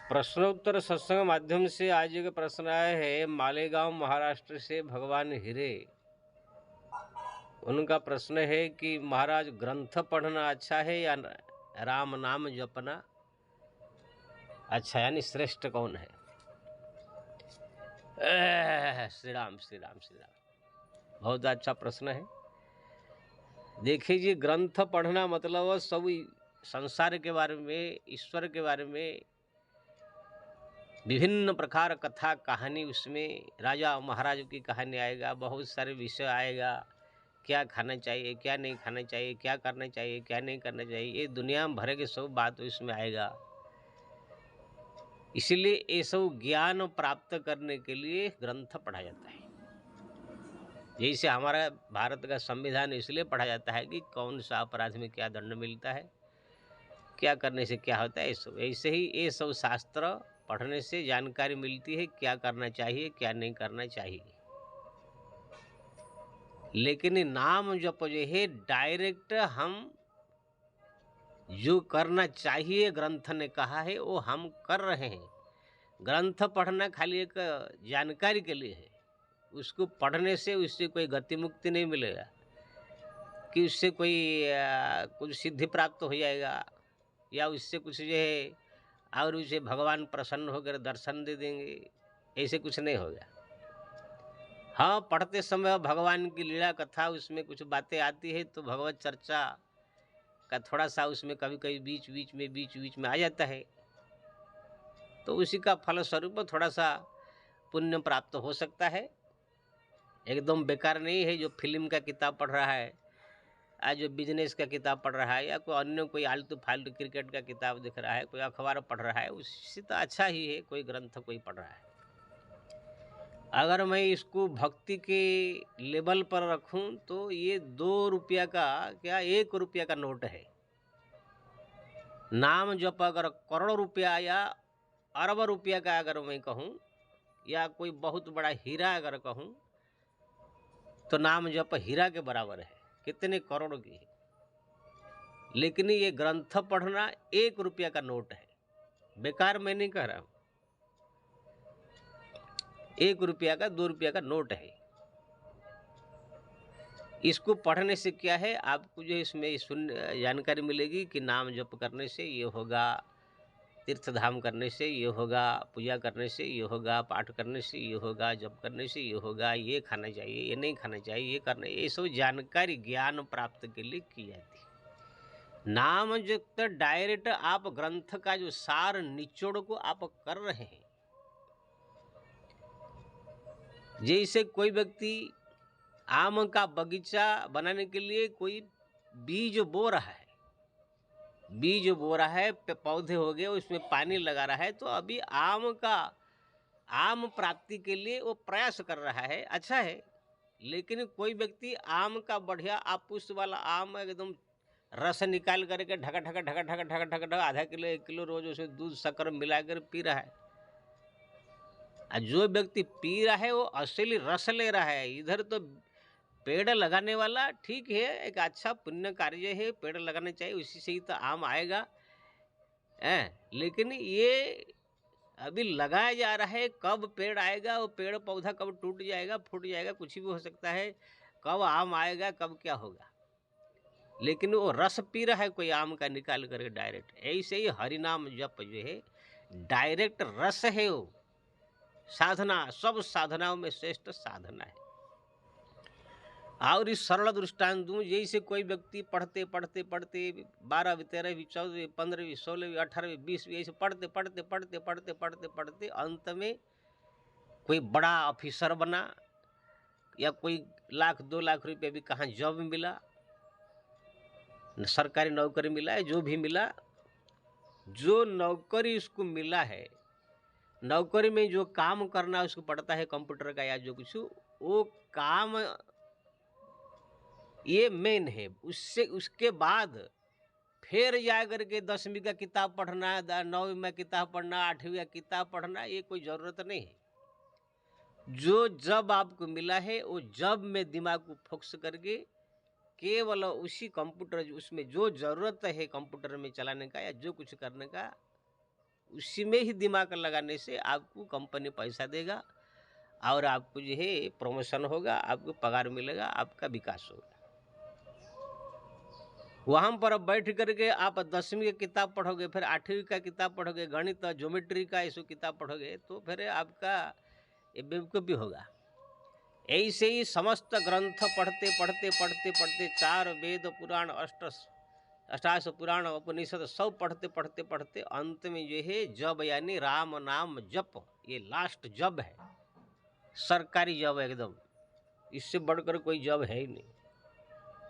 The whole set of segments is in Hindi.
प्रश्नोत्तर सत्संग माध्यम से आज का प्रश्न आया है मालेगांव महाराष्ट्र से भगवान हिरे। उनका प्रश्न है कि महाराज ग्रंथ पढ़ना अच्छा है या राम नाम जपना अच्छा, यानी श्रेष्ठ कौन है? श्री राम श्री राम श्री राम। बहुत अच्छा प्रश्न है। देखिए जी, ग्रंथ पढ़ना मतलब सब संसार के बारे में, ईश्वर के बारे में विभिन्न प्रकार कथा कहानी, उसमें राजा महाराज की कहानी आएगा, बहुत सारे विषय आएगा, क्या खाना चाहिए क्या नहीं खाना चाहिए, क्या करना चाहिए क्या नहीं करना चाहिए, ये दुनिया भर के सब बात इसमें आएगा। इसलिए ये सब ज्ञान प्राप्त करने के लिए ग्रंथ पढ़ा जाता है। जैसे हमारा भारत का संविधान इसलिए पढ़ा जाता है कि कौन सा अपराध में क्या दंड मिलता है, क्या करने से क्या होता है, सब ऐसे ही ये सब शास्त्र पढ़ने से जानकारी मिलती है क्या करना चाहिए क्या नहीं करना चाहिए। लेकिन नाम जप जो है डायरेक्ट हम जो करना चाहिए ग्रंथ ने कहा है वो हम कर रहे हैं। ग्रंथ पढ़ना खाली एक जानकारी के लिए है, उसको पढ़ने से उससे कोई गति मुक्ति नहीं मिलेगा कि उससे कोई कुछ सिद्धि प्राप्त हो जाएगा या उससे कुछ जो है और उसे भगवान प्रसन्न होकर दर्शन दे देंगे, ऐसे कुछ नहीं होगा। हाँ, पढ़ते समय भगवान की लीला कथा उसमें कुछ बातें आती है तो भगवत चर्चा का थोड़ा सा उसमें कभी कभी बीच बीच में आ जाता है, तो उसी का फलस्वरूप थोड़ा सा पुण्य प्राप्त हो सकता है। एकदम बेकार नहीं है जो फिल्म का किताब पढ़ रहा है, आज जो बिजनेस का किताब पढ़ रहा है या कोई अन्य कोई आलतू फालतू क्रिकेट का किताब दिख रहा है, कोई अखबार पढ़ रहा है, उससे तो अच्छा ही है कोई ग्रंथ कोई पढ़ रहा है। अगर मैं इसको भक्ति के लेवल पर रखूं तो ये 2 रुपया का क्या 1 रुपया का नोट है। नाम जप अगर करोड़ रुपया या अरब रुपया का अगर मैं कहूं या कोई बहुत बड़ा हीरा अगर कहूं तो नाम जप हीरा के बराबर है, कितने करोड़ की है। लेकिन ये ग्रंथ पढ़ना 1 रुपया का नोट है, बेकार मैं नहीं कह रहा हूं। 1 रुपया का 2 रुपया का नोट है। इसको पढ़ने से क्या है, आपको जो इसमें जानकारी मिलेगी कि नाम जप करने से ये होगा, तीर्थ धाम करने से ये होगा, पूजा करने से ये होगा, पाठ करने से ये होगा, जप करने से ये होगा, ये खाना चाहिए ये नहीं खाना चाहिए, ये करना, ये सब जानकारी ज्ञान प्राप्त के लिए की जाती है। नाम जप डायरेक्ट आप ग्रंथ का जो सार निचोड़ को आप कर रहे हैं। जैसे कोई व्यक्ति आम का बगीचा बनाने के लिए कोई बीज बो रहा है, बीज बो रहा है, पौधे हो गए, उसमें पानी लगा रहा है, तो अभी आम प्राप्ति के लिए वो प्रयास कर रहा है, अच्छा है। लेकिन कोई व्यक्ति आम का बढ़िया आपूस वाला आम एकदम रस निकाल करके ढका ढका ढका ढका ढका ढका ढका आधा किलो 1 किलो रोज उसमें दूध शक्कर मिलाकर पी रहा है। जो व्यक्ति पी रहा है वो असली रस ले रहा है। इधर तो पेड़ लगाने वाला ठीक है, एक अच्छा पुण्य कार्य है, पेड़ लगाना चाहिए, उसी से ही तो आम आएगा है। लेकिन ये अभी लगाया जा रहा है, कब पेड़ आएगा, वो पेड़ पौधा कब टूट जाएगा फूट जाएगा, कुछ भी हो सकता है, कब आम आएगा कब क्या होगा। लेकिन वो रस पी रहा है कोई आम का निकाल करके डायरेक्ट। ऐसे ही हरिनाम जप जो है डायरेक्ट रस है, वो साधना सब साधनाओं में श्रेष्ठ साधना है। और इस सरल दृष्टांत दूं, जैसे कोई व्यक्ति पढ़ते पढ़ते पढ़ते 12वीं 13वीं 14वीं 15वीं 16वीं 18वीं 20वीं ऐसे पढ़ते पढ़ते पढ़ते पढ़ते पढ़ते पढ़ते अंत में कोई बड़ा ऑफिसर बना या कोई 1,00,000-2,00,000 रुपये भी कहाँ जॉब मिला, सरकारी नौकरी मिला है, जो भी मिला, जो नौकरी उसको मिला है, नौकरी में जो काम करना उसको पड़ता है कंप्यूटर का या जो कुछ, वो काम ये मेन है। उससे उसके बाद फिर जा करके 10वीं का किताब पढ़ना, 9वीं में किताब पढ़ना, 8वीं का किताब पढ़ना, ये कोई ज़रूरत नहीं है। जो जब आपको मिला है वो जब में दिमाग को फोकस करके केवल उसी कंप्यूटर उसमें जो ज़रूरत है कंप्यूटर में चलाने का या जो कुछ करने का, उसी में ही दिमाग लगाने से आपको कंपनी पैसा देगा और आपको जो है प्रमोशन होगा, आपको पगार मिलेगा, आपका विकास होगा। वहाँ पर अब बैठ करके आप 10वीं की किताब पढ़ोगे, फिर 8वीं का किताब पढ़ोगे, गणित ज्योमेट्री का ऐसो किताब पढ़ोगे, तो फिर आपका ये बेवकूफ़ी होगा। ऐसे ही समस्त ग्रंथ पढ़ते पढ़ते पढ़ते पढ़ते 4 वेद पुराण अष्टादश पुराण उपनिषद सब पढ़ते पढ़ते पढ़ते अंत में जो है जप यानी राम नाम जप, ये लास्ट जप है, सरकारी जप एकदम, इससे बढ़कर कोई जप है ही नहीं।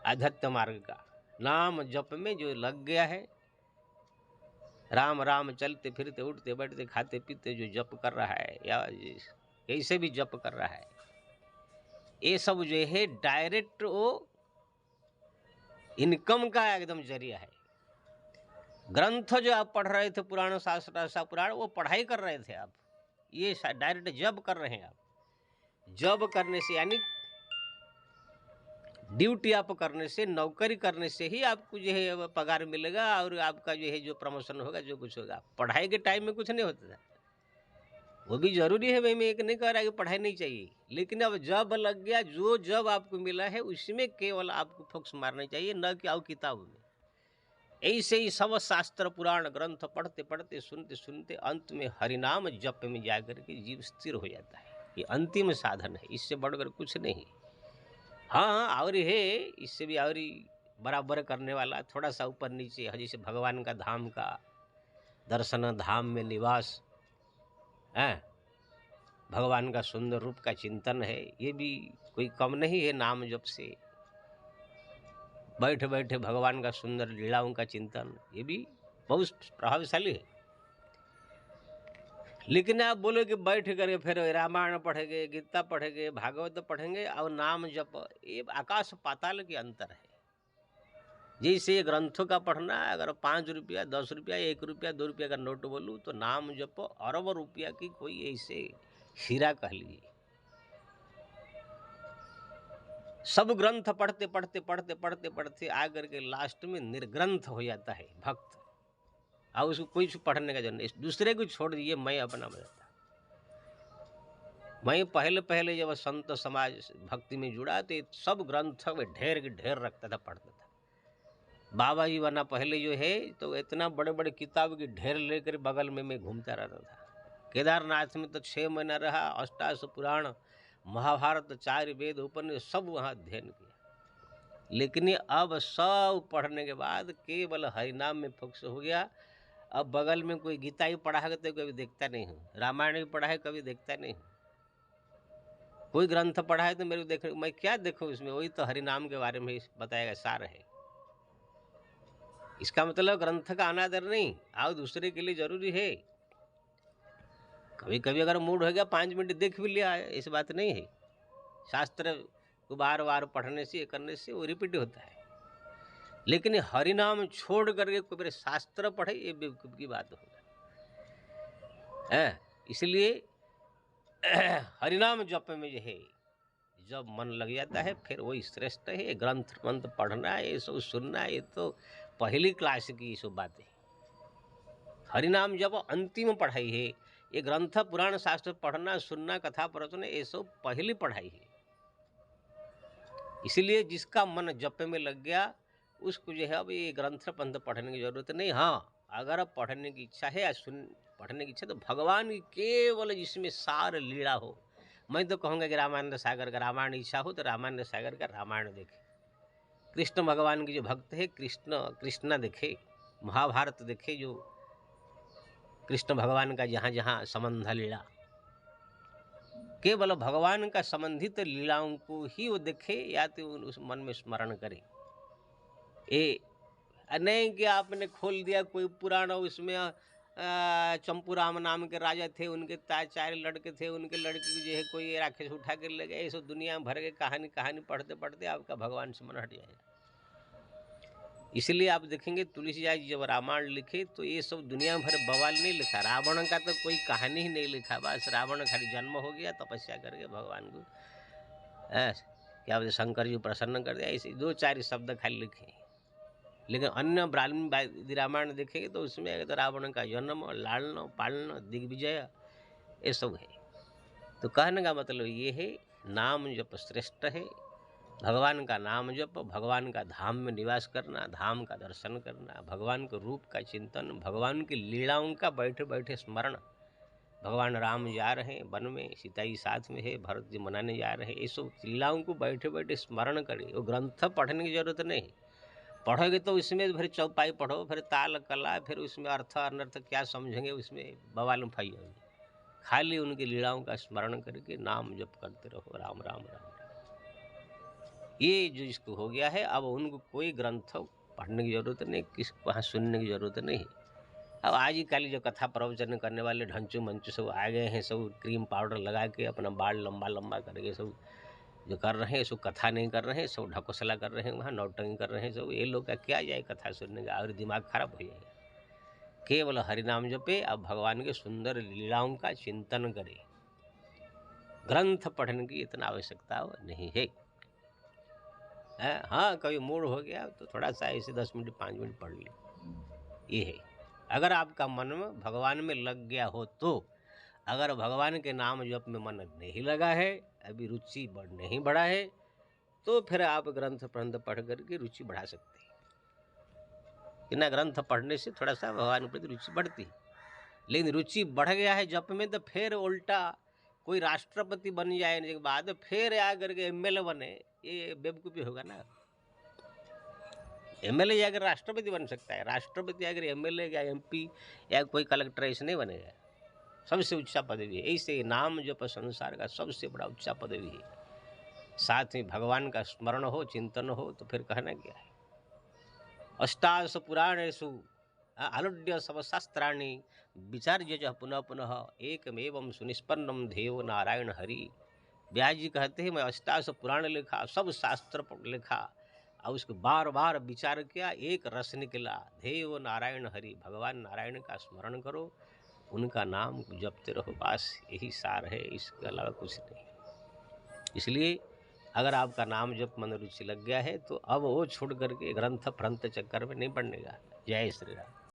आध्यात्म मार्ग का नाम जप में जो लग गया है, राम राम चलते फिरते उठते बैठते खाते पीते जो जप कर रहा है या कैसे भी जप कर रहा है, ये सब जो है डायरेक्ट वो इनकम का एकदम जरिया है। ग्रंथ जो आप पढ़ रहे थे पुराण शास्त्र पुराण, वो पढ़ाई कर रहे थे आप, ये डायरेक्ट जब कर रहे हैं आप। जब करने से यानी ड्यूटी आप करने से, नौकरी करने से ही आपको जो है पगार मिलेगा और आपका जो है जो प्रमोशन होगा, जो कुछ होगा। पढ़ाई के टाइम में कुछ नहीं होता था, वो भी जरूरी है, मैं एक नहीं कह रहा कि पढ़ाई नहीं चाहिए, लेकिन अब जब लग गया, जो जब आपको मिला है उसमें केवल आपको फोकस मारना चाहिए, न कि आओ किताब में। ऐसे ही सब शास्त्र पुराण ग्रंथ पढ़ते पढ़ते सुनते सुनते अंत में हरिनाम जप में जाकर के जीव स्थिर हो जाता है। ये अंतिम साधन है, इससे बढ़कर कुछ नहीं। हाँ, और है इससे भी और बराबर करने वाला, थोड़ा सा ऊपर नीचे, जैसे भगवान का धाम का दर्शन, धाम में निवास है, भगवान का सुंदर रूप का चिंतन है, ये भी कोई कम नहीं है। नाम जप से बैठे बैठे भगवान का सुंदर लीलाओं का चिंतन, ये भी बहुत प्रभावशाली है। लेकिन आप बोलो कि बैठ कर फिर रामायण पढ़ेंगे, गीता पढ़ेंगे, भागवत पढ़ेंगे और नाम जप, ये आकाश पाताल के अंतर है। जैसे ये ग्रंथों का पढ़ना, अगर 5 रुपया 10 रुपया 1 रुपया 2 रुपया का नोट बोलूँ, तो नाम जप अरब रुपया की कोई ऐसे हीरा कह लीजिए। सब ग्रंथ पढ़ते पढ़ते पढ़ते पढ़ते पढ़ते आकर के लास्ट में निर्ग्रंथ हो जाता है भक्त, और उसको कोई पढ़ने का जरूरत नहीं। दूसरे को छोड़ दीजिए, मैं अपना बताता। मैं पहले पहले जब संत समाज भक्ति में जुड़ा तो सब ग्रंथ में ढेर के ढेर रखता था, पढ़ता था। बाबा जी बना पहले जो है तो इतना बड़े बड़े किताब की ढेर लेकर बगल में मैं घूमता रहता था। केदारनाथ में तो 6 महीना रहा, अष्टादश पुराण महाभारत 4 वेद उपनिषद सब वहाँ अध्ययन किया। लेकिन अब सब पढ़ने के बाद केवल हरिनाम में फोकस हो गया। अब बगल में कोई गीता ही पढ़ा है तो कभी देखता नहीं हूँ, रामायण भी पढ़ा है कभी देखता नहीं हूँ, कोई ग्रंथ पढ़ा है तो मेरे को देख, मैं क्या देखूँ उसमें, वही तो हरिनाम के बारे में बताएगा, सार है। इसका मतलब ग्रंथ का अनादर नहीं, आओ दूसरे के लिए जरूरी है। कभी कभी अगर मूड हो गया 5 मिनट देख भी लिया, ऐसी बात नहीं है। शास्त्र को बार बार पढ़ने से, करने से वो रिपीट होता है। लेकिन हरिनाम छोड़ करके कोई मेरे शास्त्र पढ़े, ये बेवकूफ की बात होगा। इसलिए हरिनाम जप में जो है जब मन लग जाता है, फिर वही श्रेष्ठ है। ग्रंथ मंत्र पढ़ना, ये सब सुनना, ये तो पहली क्लास की सब बातें। हरिनाम जप अंतिम पढ़ाई है। ये ग्रंथ पुराण शास्त्र पढ़ना, सुनना, कथा प्रवचन, ये सब पहली पढ़ाई है। इसलिए जिसका मन जप में लग गया उसको जो है अब ये ग्रंथ पंथ पढ़ने की जरूरत नहीं। हाँ, अगर अब पढ़ने की इच्छा है या पढ़ने की इच्छा, तो भगवान की केवल जिसमें सार लीला हो। मैं तो कहूँगा कि रामानंद सागर का रामायण इच्छा हो तो रामानंद सागर का रामायण देखे, कृष्ण भगवान की जो भक्त है कृष्णा देखे, महाभारत देखे, जो कृष्ण भगवान का जहाँ जहाँ संबंध लीला, केवल भगवान का संबंधित लीलाओं को ही वो देखे, या तो उस मन में स्मरण करे। ये नहीं कि आपने खोल दिया कोई पुराण, उसमें चंपूराम नाम के राजा थे, उनके 4 लड़के थे, उनके लड़के को जो है कोई राक्षस उठा कर ले गए, ये सब दुनिया भर के कहानी पढ़ते पढ़ते आपका भगवान से मन हट जाएगा। इसलिए आप देखेंगे तुलसीदास जी जब रामायण लिखे तो ये सब दुनिया भर बवाल नहीं लिखा। रावण का तो कोई कहानी ही नहीं लिखा, बस रावण खाली जन्म हो गया, तपस्या करके भगवान को क्या बोलते शंकर जी प्रसन्न कर दिया, ऐसे 2-4 शब्द खाली लिखे। लेकिन अन्य वाल्मीकि रामायण देखेंगे तो उसमें तो रावण का जन्म, लालन पालन, दिग्विजय, ये सब है। तो कहने का मतलब ये है, नाम जप श्रेष्ठ है। भगवान का नाम जप, भगवान का धाम में निवास करना, धाम का दर्शन करना, भगवान के रूप का चिंतन, भगवान की लीलाओं का बैठे बैठे स्मरण। भगवान राम जा रहे हैं वन में, सीता जी साथ में है, भरत जी मनाने जा रहे हैं, ये सब लीलाओं को बैठे बैठे स्मरण करें। वो ग्रंथ पढ़ने की जरूरत नहीं। पढ़ोगे तो इसमें फिर चौपाई पढ़ो, फिर ताल कला, फिर उसमें अर्थ अनर्थ क्या समझेंगे, उसमें बवाल फाई होगी। खाली उनकी लीलाओं का स्मरण करके नाम जप करते रहो, राम राम राम राम। ये जो इसको हो गया है, अब उनको कोई ग्रंथ पढ़ने की जरूरत नहीं, किसको वहाँ सुनने की जरूरत नहीं। अब आज ही कल जो कथा प्रवचन करने वाले ढंचू मंचू सब आ गए हैं, सब क्रीम पाउडर लगा के अपना बाल लंबा लंबा करके सब जो कर रहे हैं, सब कथा नहीं कर रहे हैं, सब ढकोसला कर रहे हैं, वहाँ नौटंगी कर रहे हैं सब। ये लोग का क्या जाए कथा सुनने का, और दिमाग खराब हो जाएगा। केवल हरिनाम जपे, अब भगवान के सुंदर लीलाओं का चिंतन करे। ग्रंथ पढ़ने की इतना आवश्यकता नहीं है। हाँ, कभी मूड हो गया तो थोड़ा सा ऐसे 10 मिनट 5 मिनट पढ़ ले, ये है। अगर आपका मन में भगवान में लग गया हो तो। अगर भगवान के नाम जप में मन नहीं लगा है, अभी रुचि नहीं बढ़ा है, तो फिर आप ग्रंथ पढ़ करके रुचि बढ़ा सकते हैं। बिना ग्रंथ पढ़ने से थोड़ा सा भगवान के प्रति रुचि बढ़ती है। लेकिन रुचि बढ़ गया है जप में, तो फिर उल्टा कोई राष्ट्रपति बन जाने के बाद फिर आकर के एमएलए बने, ये बेवकूफ़ी होगा ना। एमएलए अगर राष्ट्रपति बन सकता है, राष्ट्रपति अगर एमएलए या एमपी या कोई कलेक्टर ऐसे नहीं बनेगा। सबसे ऊंचा पदवी है। ऐसे नाम जप संसार का सबसे बड़ा ऊंचा पदवी है। साथ में भगवान का स्मरण हो, चिंतन हो, तो फिर कहना क्या है। अष्टादश पुराणेषु आलुड्य सबशास्त्राणि विचार्य च पुनः पुनः एकमेवं सुनिष्पन्नम ध्येयो नारायण हरि। व्यास जी कहते हैं, मैं 88 पुराण लिखा, सब शास्त्र लिखा, और उसको बार बार विचार किया, एक रस निकला, ध्येयो नारायण हरि। भगवान नारायण का स्मरण करो, उनका नाम जपते रहो, बस यही सार है, इसके अलावा कुछ नहीं। इसलिए अगर आपका नाम जप मन रुचि लग गया है, तो अब वो छोड़ करके ग्रंथ फ्रंथ चक्कर में नहीं पड़ने का। जय श्री राम।